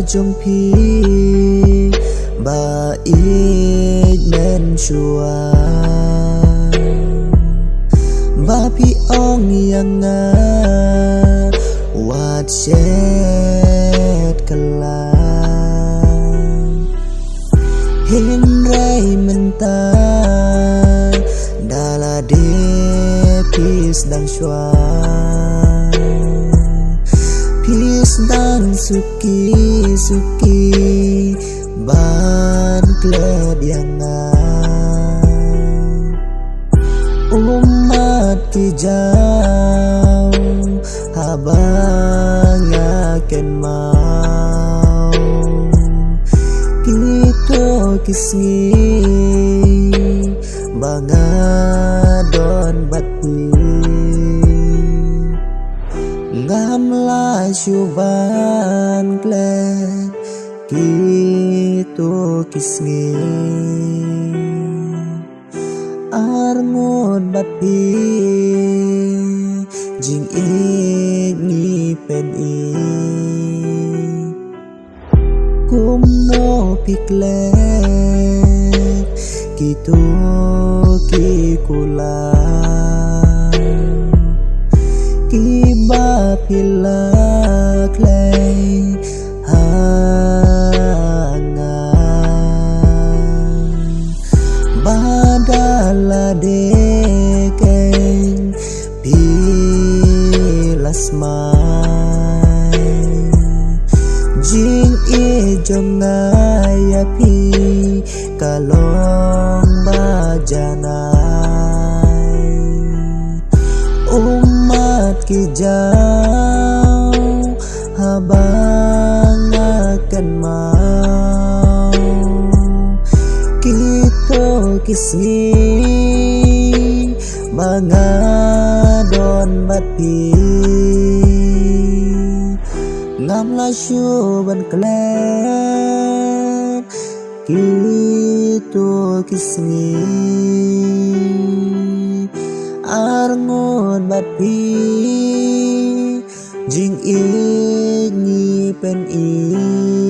Jong pi ba ik men chua ba pi ong yang nga wat shet kala hin rai menta dala de pis dang chua pis dang suki ban kled yang umat kijau habang akan mau kita kisngi bangadon bati ngamla syuban kled gitu kisngi arngon bati jing igni pen i kumno pikle gitu kikula kiba pila klei badala dekeng pilas mai jing i jong ngaya pi kalong bajanai umat kijau habang akan mau kita kisni mangadon bati ngamla syuban kled kita kisni arngon bati jing igni pen i